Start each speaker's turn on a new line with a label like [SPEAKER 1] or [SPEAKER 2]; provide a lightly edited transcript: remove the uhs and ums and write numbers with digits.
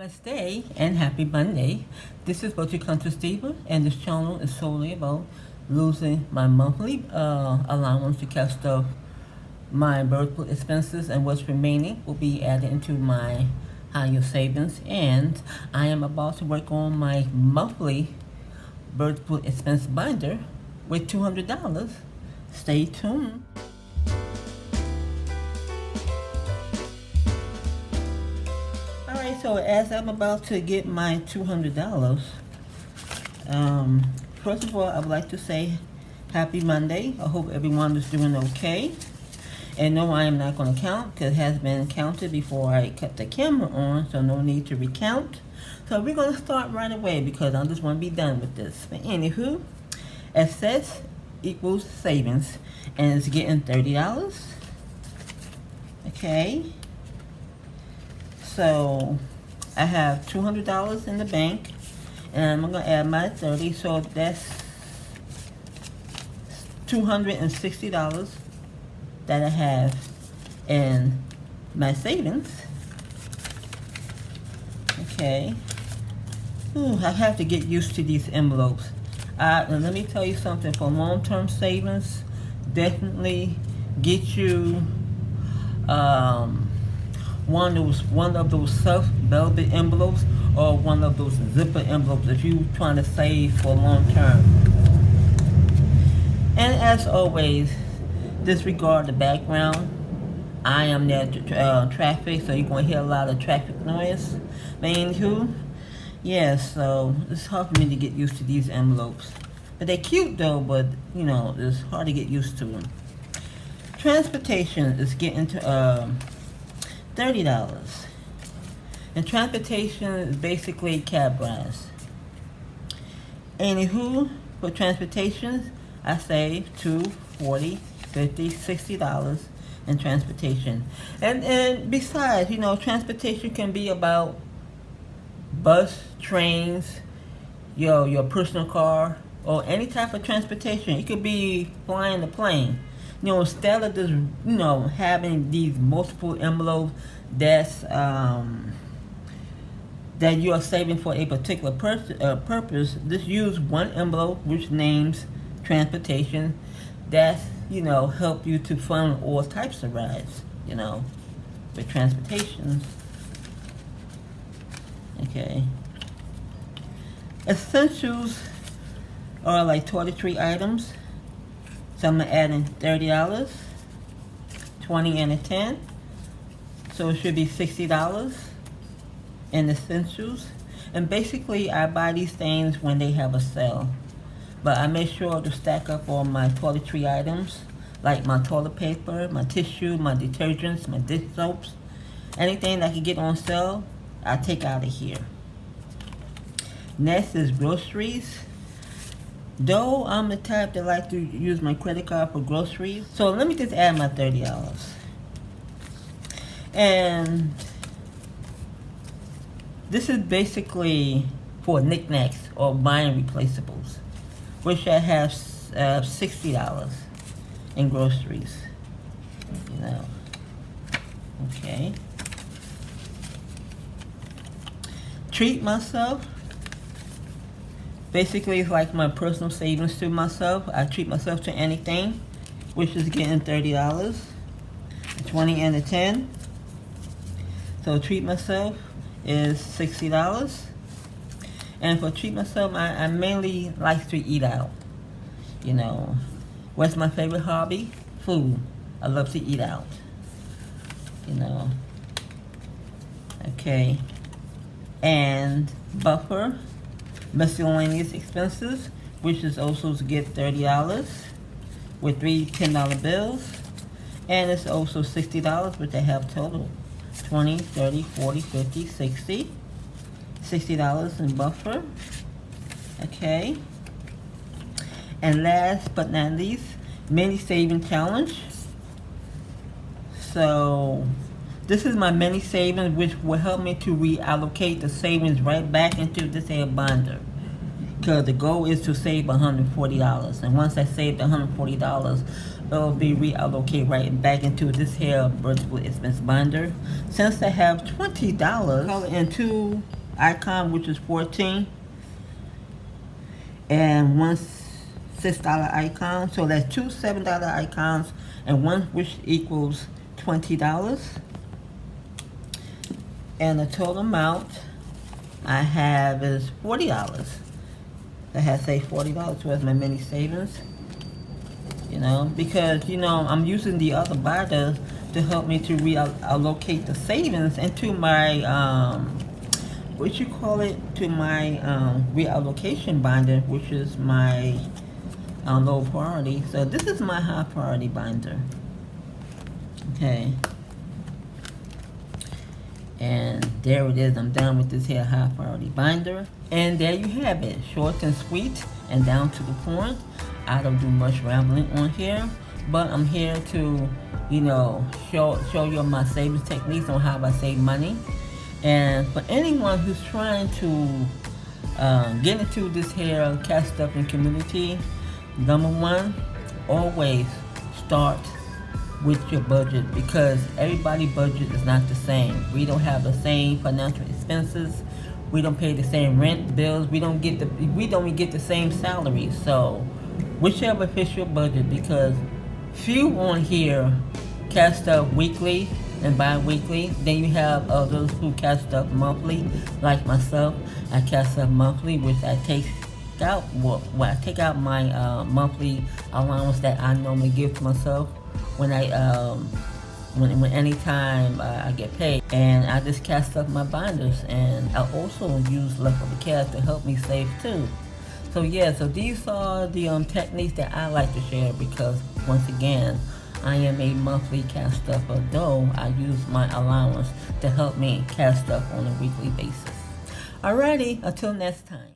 [SPEAKER 1] Blessed day and happy Monday. This is Virtue Country Steve, and this channel is solely about losing my monthly allowance to catch up my birth pool expenses, and what's remaining will be added into my higher savings. And I am about to work on my monthly birth pool expense binder with $200. Stay tuned. Alright, so as I'm about to get my $200, first of all, I would like to say happy Monday. I hope everyone is doing okay. And no, I am not going to count because it has been counted before I cut the camera on, so no need to recount. So we're going to start right away because I just want to be done with this. But anywho, assets equals savings, and it's getting $30. Okay. So I have $200 in the bank, and I'm going to add my 30, so that's $260 that I have in my savings. Okay. Ooh, I have to get used to these envelopes. And let me tell you something, for long-term savings, definitely get you one of those soft velvet envelopes or one of those zipper envelopes if you're trying to save for long term. And as always, disregard the background. I am near traffic, so you're going to hear a lot of traffic noise. But anywho, yeah, so it's hard for me to get used to these envelopes. But they're cute though, but you know, it's hard to get used to them. Transportation is getting to $30. And transportation is basically cab rides. Anywho, for transportation, I save $2, $40, $50, $60 in transportation. And besides, you know, transportation can be about bus, trains, your personal car, or any type of transportation. It could be flying the plane. You know, instead of just, you know, having these multiple envelopes that's that you are saving for a particular purpose, just use one envelope which names transportation. That's, you know, help you to fund all types of rides, you know, with transportation. Okay. Essentials are like 23 items. So I'm adding $30, 20 and a 10. So it should be $60 in essentials. And basically I buy these things when they have a sale. But I make sure to stack up all my 23 items, like my toilet paper, my tissue, my detergents, my dish soaps. Anything that I can get on sale, I take out of here. Next is groceries. Though I'm the type that like to use my credit card for groceries, so let me just add my $30. And this is basically for knickknacks or buying replaceables, which I have $60 in groceries. You know. Okay. Treat myself. Basically, it's like my personal savings to myself. I treat myself to anything, which is getting $30, 20 and a 10. So treat myself is $60. And for treat myself, I mainly like to eat out. You know, what's my favorite hobby? Food. I love to eat out. You know. Okay. And buffer. Miscellaneous expenses, which is also to get $30 with 3 $10 bills. And it's also $60, which I have total. 20, 30, 40, 50, 60. $60 in buffer. Okay. And last but not least, mini saving challenge. So this is my mini savings, which will help me to reallocate the savings right back into this here binder. Because the goal is to save $140. And once I save the $140, it'll be reallocate right back into this here budgetable expense binder. Since I have $20, color in two icon, which is 14, and one $6 icon, so that's two $7 icons and one which equals $20. And the total amount I have is $40. That has say $40 towards my mini savings. You know, because I'm using the other binders to help me to reallocate the savings into my what you call it, to my reallocation binder, which is my low priority. So this is my high priority binder. Okay. And there it is. I'm done with this here high priority binder. And there you have it. Short and sweet and down to the point. I don't do much rambling on here, but I'm here to, show you my savings techniques on how I save money. And for anyone who's trying to get into this here cash stuffing community, number one, always start with your budget, because everybody's budget is not the same. We don't have the same financial expenses. We don't pay the same rent bills. We don't even get the same salary. So whichever fits your budget, because few on here cash stuff weekly and bi-weekly. Then you have others who cash stuff monthly, like myself. I cash stuff monthly, which I take out. I take out my monthly allowance that I normally give to myself when anytime I get paid, and I just cast up my binders, and I also use leftover cash to help me save too. So yeah, so these are the techniques that I like to share, because once again, I am a monthly cash stuffer, though I use my allowance to help me cash stuff on a weekly basis. Alrighty, until next time.